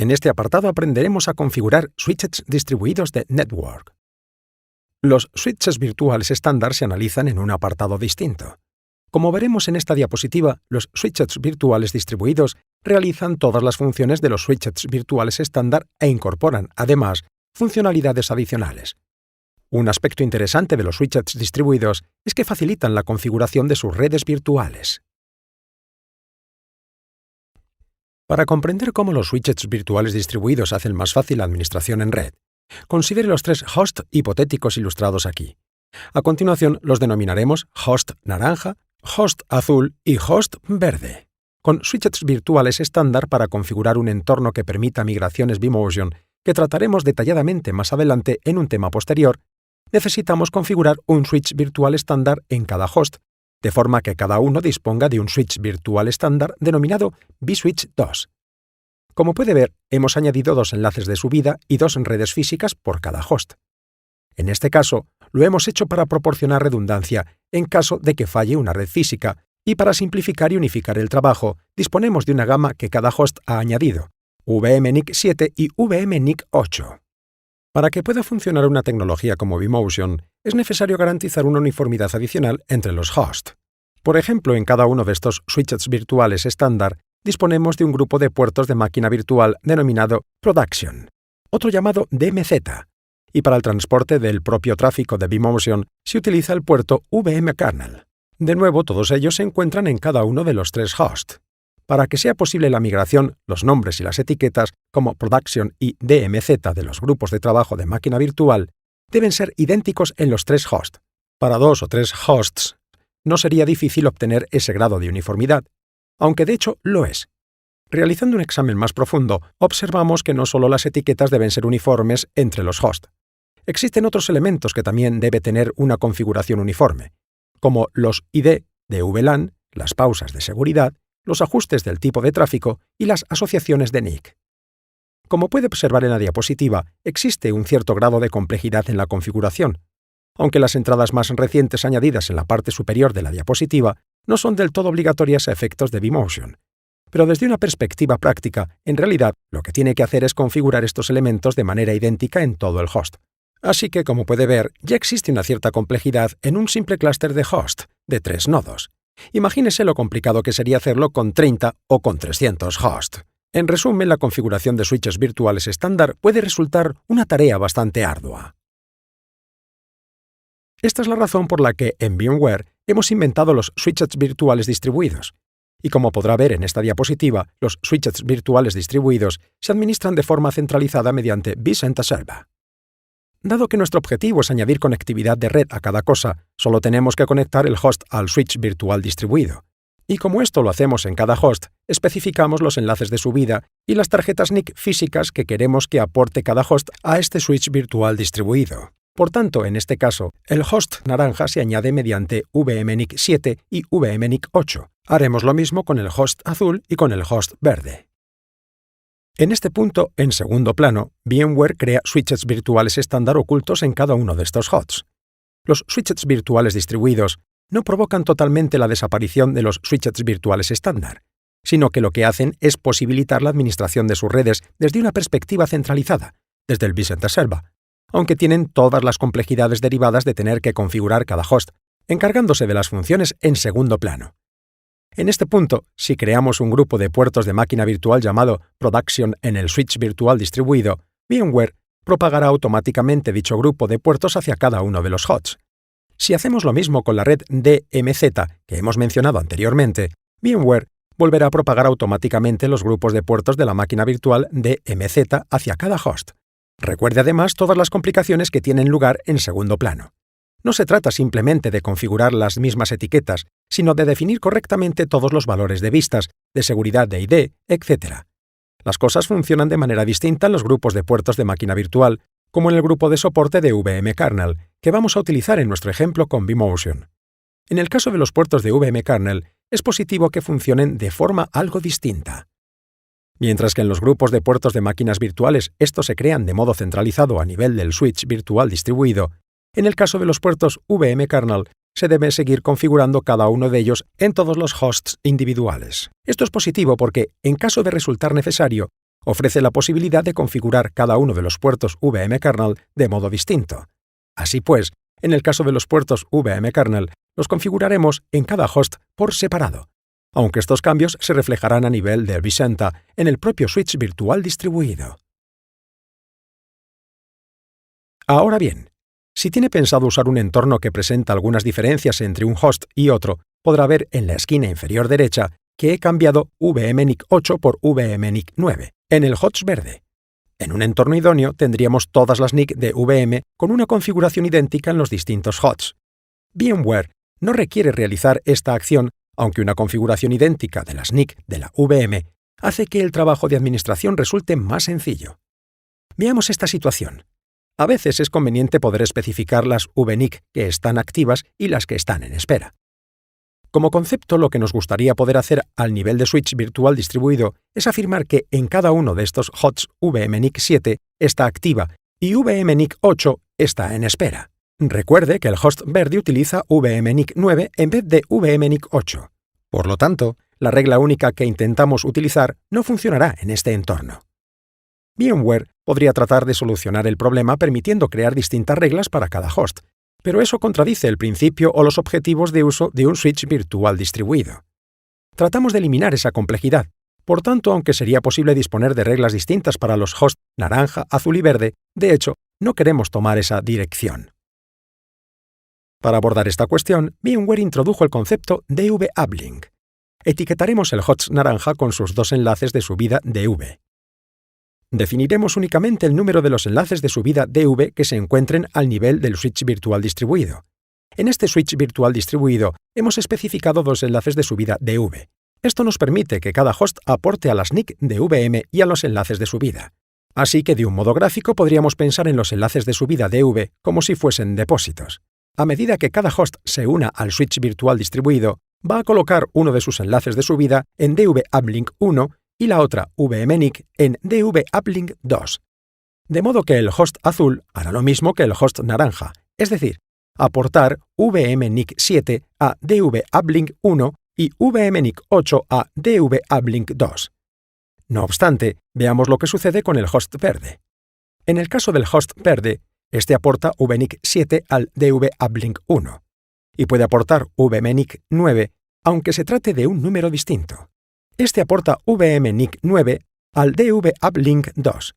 En este apartado aprenderemos a configurar switches distribuidos de Network. Los switches virtuales estándar se analizan en un apartado distinto. Como veremos en esta diapositiva, los switches virtuales distribuidos realizan todas las funciones de los switches virtuales estándar e incorporan, además, funcionalidades adicionales. Un aspecto interesante de los switches distribuidos es que facilitan la configuración de sus redes virtuales. Para comprender cómo los switches virtuales distribuidos hacen más fácil la administración en red, considere los tres hosts hipotéticos ilustrados aquí. A continuación los denominaremos host naranja, host azul y host verde. Con switches virtuales estándar para configurar un entorno que permita migraciones vMotion, que trataremos detalladamente más adelante en un tema posterior, necesitamos configurar un switch virtual estándar en cada host, de forma que cada uno disponga de un switch virtual estándar denominado vSwitch 2. Como puede ver, hemos añadido dos enlaces de subida y dos redes físicas por cada host. En este caso, lo hemos hecho para proporcionar redundancia en caso de que falle una red física, y para simplificar y unificar el trabajo, disponemos de una gama que cada host ha añadido, vmNIC 7 y vmNIC 8. Para que pueda funcionar una tecnología como vMotion, es necesario garantizar una uniformidad adicional entre los hosts. Por ejemplo, en cada uno de estos switches virtuales estándar, disponemos de un grupo de puertos de máquina virtual denominado Production, otro llamado DMZ, y para el transporte del propio tráfico de vMotion se utiliza el puerto vmKernel. De nuevo, todos ellos se encuentran en cada uno de los tres hosts. Para que sea posible la migración, los nombres y las etiquetas, como Production y DMZ de los grupos de trabajo de máquina virtual, deben ser idénticos en los tres hosts. Para dos o tres hosts, no sería difícil obtener ese grado de uniformidad, aunque de hecho lo es. Realizando un examen más profundo, observamos que no solo las etiquetas deben ser uniformes entre los hosts. Existen otros elementos que también debe tener una configuración uniforme, como los ID de VLAN, las pausas de seguridad, los ajustes del tipo de tráfico y las asociaciones de NIC. Como puede observar en la diapositiva, existe un cierto grado de complejidad en la configuración, aunque las entradas más recientes añadidas en la parte superior de la diapositiva no son del todo obligatorias a efectos de vMotion. Pero desde una perspectiva práctica, en realidad, lo que tiene que hacer es configurar estos elementos de manera idéntica en todo el host. Así que, como puede ver, ya existe una cierta complejidad en un simple clúster de host de 3 nodos. Imagínese lo complicado que sería hacerlo con 30 o con 300 hosts. En resumen, la configuración de switches virtuales estándar puede resultar una tarea bastante ardua. Esta es la razón por la que, en VMware, hemos inventado los switches virtuales distribuidos. Y como podrá ver en esta diapositiva, los switches virtuales distribuidos se administran de forma centralizada mediante vCenter. Dado que nuestro objetivo es añadir conectividad de red a cada cosa, solo tenemos que conectar el host al switch virtual distribuido. Y como esto lo hacemos en cada host, especificamos los enlaces de subida y las tarjetas NIC físicas que queremos que aporte cada host a este switch virtual distribuido. Por tanto, en este caso, el host naranja se añade mediante vmNIC 7 y vmNIC 8. Haremos lo mismo con el host azul y con el host verde. En este punto, en segundo plano, VMware crea switches virtuales estándar ocultos en cada uno de estos hosts. Los switches virtuales distribuidos no provocan totalmente la desaparición de los switches virtuales estándar, sino que lo que hacen es posibilitar la administración de sus redes desde una perspectiva centralizada, desde el vCenter, aunque tienen todas las complejidades derivadas de tener que configurar cada host, encargándose de las funciones en segundo plano. En este punto, si creamos un grupo de puertos de máquina virtual llamado Production en el switch virtual distribuido, VMware propagará automáticamente dicho grupo de puertos hacia cada uno de los hosts. Si hacemos lo mismo con la red DMZ que hemos mencionado anteriormente, VMware volverá a propagar automáticamente los grupos de puertos de la máquina virtual DMZ hacia cada host. Recuerde además todas las complicaciones que tienen lugar en segundo plano. No se trata simplemente de configurar las mismas etiquetas, sino de definir correctamente todos los valores de vistas, de seguridad de ID, etc. Las cosas funcionan de manera distinta en los grupos de puertos de máquina virtual, como en el grupo de soporte de vmKernel, que vamos a utilizar en nuestro ejemplo con vMotion. En el caso de los puertos de vmKernel, es positivo que funcionen de forma algo distinta. Mientras que en los grupos de puertos de máquinas virtuales estos se crean de modo centralizado a nivel del switch virtual distribuido, en el caso de los puertos vmKernel, se debe seguir configurando cada uno de ellos en todos los hosts individuales. Esto es positivo porque, en caso de resultar necesario, ofrece la posibilidad de configurar cada uno de los puertos VM-kernel de modo distinto. Así pues, en el caso de los puertos VM-kernel, los configuraremos en cada host por separado, aunque estos cambios se reflejarán a nivel del vCenter en el propio switch virtual distribuido. Ahora bien, si tiene pensado usar un entorno que presenta algunas diferencias entre un host y otro, podrá ver en la esquina inferior derecha que he cambiado VMNIC 8 por VMNIC 9 en el host verde. En un entorno idóneo tendríamos todas las NIC de VM con una configuración idéntica en los distintos hosts. VMware no requiere realizar esta acción, aunque una configuración idéntica de las NIC de la VM hace que el trabajo de administración resulte más sencillo. Veamos esta situación. A veces es conveniente poder especificar las VNIC que están activas y las que están en espera. Como concepto, lo que nos gustaría poder hacer al nivel de switch virtual distribuido es afirmar que en cada uno de estos hosts VMNIC 7 está activa y VMNIC 8 está en espera. Recuerde que el host verde utiliza VMNIC 9 en vez de VMNIC 8. Por lo tanto, la regla única que intentamos utilizar no funcionará en este entorno. VMware podría tratar de solucionar el problema permitiendo crear distintas reglas para cada host, pero eso contradice el principio o los objetivos de uso de un switch virtual distribuido. Tratamos de eliminar esa complejidad. Por tanto, aunque sería posible disponer de reglas distintas para los hosts naranja, azul y verde, de hecho, no queremos tomar esa dirección. Para abordar esta cuestión, VMware introdujo el concepto DV-uplink. Etiquetaremos el host naranja con sus dos enlaces de subida DV. Definiremos únicamente el número de los enlaces de subida DV que se encuentren al nivel del switch virtual distribuido. En este switch virtual distribuido hemos especificado dos enlaces de subida DV. Esto nos permite que cada host aporte a las NIC de VM y a los enlaces de subida. Así que de un modo gráfico podríamos pensar en los enlaces de subida DV como si fuesen depósitos. A medida que cada host se una al switch virtual distribuido, va a colocar uno de sus enlaces de subida en DV-uplink 1 y la otra VMNIC en DV-uplink 2. De modo que el host azul hará lo mismo que el host naranja, es decir, aportar VMNIC 7 a DV-uplink 1 y VMNIC 8 a DV-uplink 2. No obstante, veamos lo que sucede con el host verde. En el caso del host verde, este aporta VNIC 7 al DV-uplink 1 y puede aportar VMNIC 9, aunque se trate de un número distinto. Este aporta VMNIC 9 al DV-uplink 2.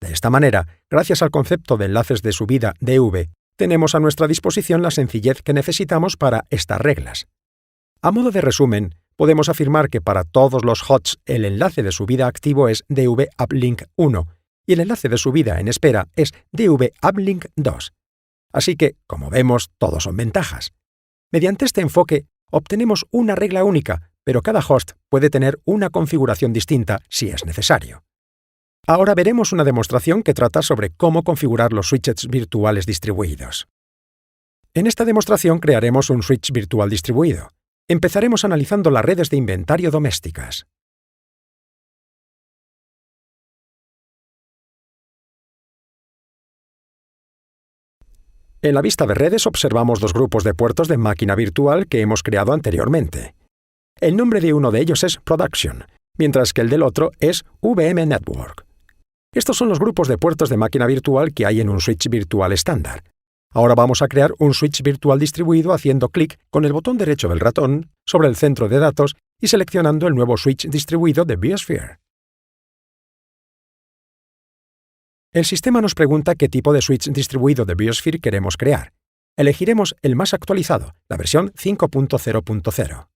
De esta manera, gracias al concepto de enlaces de subida DV, tenemos a nuestra disposición la sencillez que necesitamos para estas reglas. A modo de resumen, podemos afirmar que para todos los hosts el enlace de subida activo es DV-uplink 1 y el enlace de subida en espera es DV-uplink 2. Así que, como vemos, todos son ventajas. Mediante este enfoque, obtenemos una regla única, pero cada host puede tener una configuración distinta si es necesario. Ahora veremos una demostración que trata sobre cómo configurar los switches virtuales distribuidos. En esta demostración crearemos un switch virtual distribuido. Empezaremos analizando las redes de inventario domésticas. En la vista de redes observamos dos grupos de puertos de máquina virtual que hemos creado anteriormente. El nombre de uno de ellos es Production, mientras que el del otro es VM Network. Estos son los grupos de puertos de máquina virtual que hay en un switch virtual estándar. Ahora vamos a crear un switch virtual distribuido haciendo clic con el botón derecho del ratón sobre el centro de datos y seleccionando el nuevo switch distribuido de biosphere. El sistema nos pregunta qué tipo de switch distribuido de biosphere queremos crear. Elegiremos el más actualizado, la versión 5.0.0.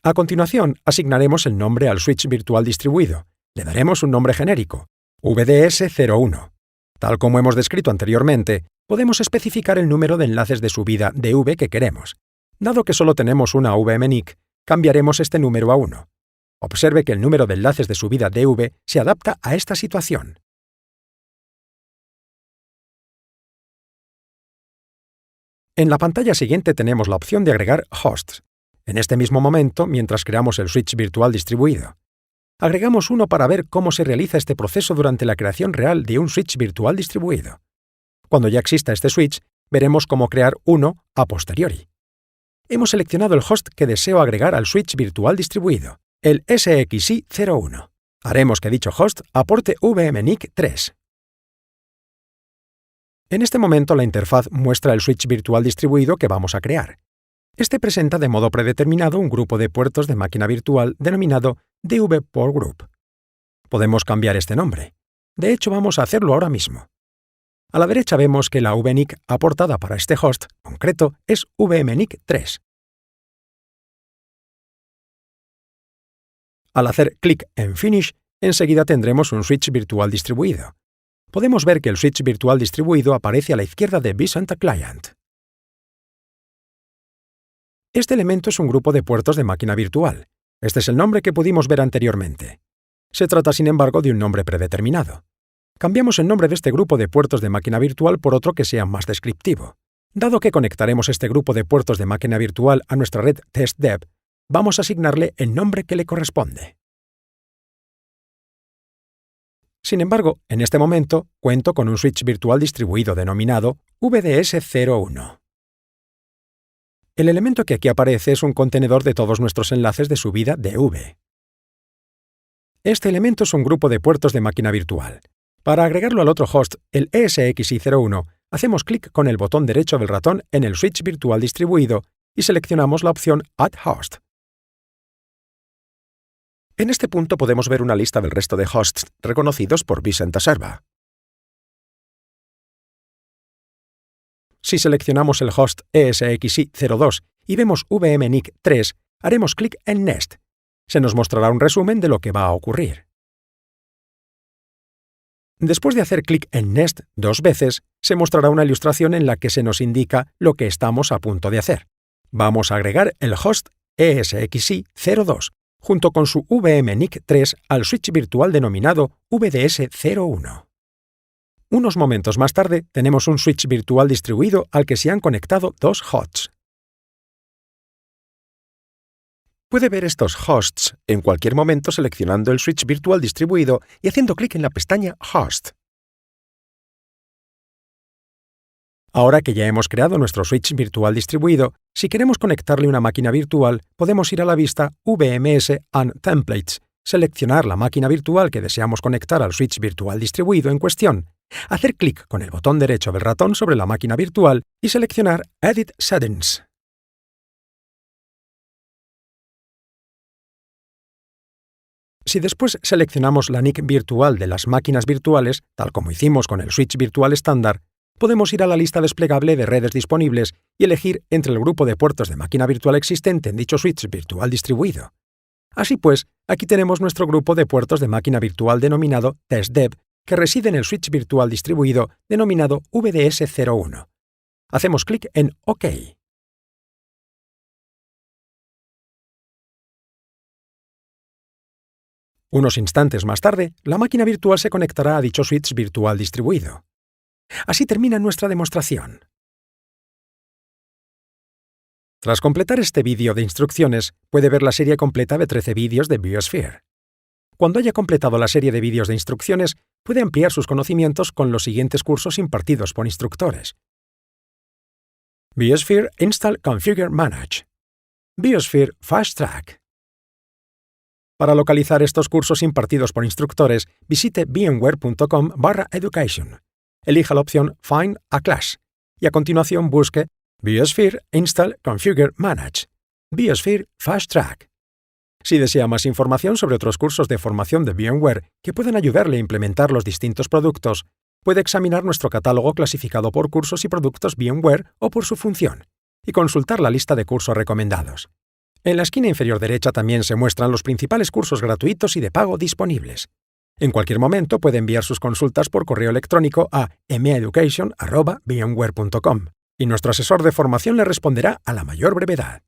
A continuación, asignaremos el nombre al switch virtual distribuido. Le daremos un nombre genérico, VDS01. Tal como hemos descrito anteriormente, podemos especificar el número de enlaces de subida DV que queremos. Dado que solo tenemos una VMNIC, cambiaremos este número a 1. Observe que el número de enlaces de subida DV se adapta a esta situación. En la pantalla siguiente tenemos la opción de agregar hosts. En este mismo momento, mientras creamos el switch virtual distribuido. Agregamos uno para ver cómo se realiza este proceso durante la creación real de un switch virtual distribuido. Cuando ya exista este switch, veremos cómo crear uno a posteriori. Hemos seleccionado el host que deseo agregar al switch virtual distribuido, el SXI01. Haremos que dicho host aporte VMNIC 3. En este momento la interfaz muestra el switch virtual distribuido que vamos a crear. Este presenta de modo predeterminado un grupo de puertos de máquina virtual denominado DV Port Group. Podemos cambiar este nombre. De hecho, vamos a hacerlo ahora mismo. A la derecha vemos que la VNIC aportada para este host concreto es VMNIC 3. Al hacer clic en Finish, enseguida tendremos un switch virtual distribuido. Podemos ver que el switch virtual distribuido aparece a la izquierda de vCenter Client. Este elemento es un grupo de puertos de máquina virtual. Este es el nombre que pudimos ver anteriormente. Se trata, sin embargo, de un nombre predeterminado. Cambiamos el nombre de este grupo de puertos de máquina virtual por otro que sea más descriptivo. Dado que conectaremos este grupo de puertos de máquina virtual a nuestra red TestDev, vamos a asignarle el nombre que le corresponde. Sin embargo, en este momento, cuento con un switch virtual distribuido denominado VDS01. El elemento que aquí aparece es un contenedor de todos nuestros enlaces de subida DV. Este elemento es un grupo de puertos de máquina virtual. Para agregarlo al otro host, el ESXi01, hacemos clic con el botón derecho del ratón en el switch virtual distribuido y seleccionamos la opción Add Host. En este punto podemos ver una lista del resto de hosts reconocidos por vCenter Server. Si seleccionamos el host ESXi02 y vemos VMNIC 3, haremos clic en Next. Se nos mostrará un resumen de lo que va a ocurrir. Después de hacer clic en Next 2 veces, se mostrará una ilustración en la que se nos indica lo que estamos a punto de hacer. Vamos a agregar el host ESXi02 junto con su VMNIC 3 al switch virtual denominado VDS01. Unos momentos más tarde, tenemos un switch virtual distribuido al que se han conectado 2 hosts. Puede ver estos hosts en cualquier momento seleccionando el switch virtual distribuido y haciendo clic en la pestaña Host. Ahora que ya hemos creado nuestro switch virtual distribuido, si queremos conectarle una máquina virtual, podemos ir a la vista VMS and Templates, seleccionar la máquina virtual que deseamos conectar al switch virtual distribuido en cuestión, hacer clic con el botón derecho del ratón sobre la máquina virtual y seleccionar Edit Settings. Si después seleccionamos la NIC virtual de las máquinas virtuales, tal como hicimos con el switch virtual estándar, podemos ir a la lista desplegable de redes disponibles y elegir entre el grupo de puertos de máquina virtual existente en dicho switch virtual distribuido. Así pues, aquí tenemos nuestro grupo de puertos de máquina virtual denominado TestDev, que reside en el switch virtual distribuido denominado VDS01. Hacemos clic en OK. Unos instantes más tarde, la máquina virtual se conectará a dicho switch virtual distribuido. Así termina nuestra demostración. Tras completar este vídeo de instrucciones, puede ver la serie completa de 13 vídeos de Biosphere. Cuando haya completado la serie de vídeos de instrucciones, puede ampliar sus conocimientos con los siguientes cursos impartidos por instructores. Biosphere Install Configure Manage. Biosphere Fast Track. Para localizar estos cursos impartidos por instructores, visite vmware.com/education. Elija la opción Find a Class y a continuación busque Biosphere Install Configure Manage. Biosphere Fast Track. Si desea más información sobre otros cursos de formación de VMware que pueden ayudarle a implementar los distintos productos, puede examinar nuestro catálogo clasificado por cursos y productos VMware o por su función, y consultar la lista de cursos recomendados. En la esquina inferior derecha también se muestran los principales cursos gratuitos y de pago disponibles. En cualquier momento puede enviar sus consultas por correo electrónico a meaeducation@vmware.com y nuestro asesor de formación le responderá a la mayor brevedad.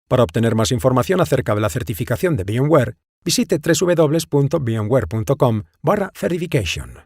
Para obtener más información acerca de la certificación de VMware, visite www.vmware.com/certification.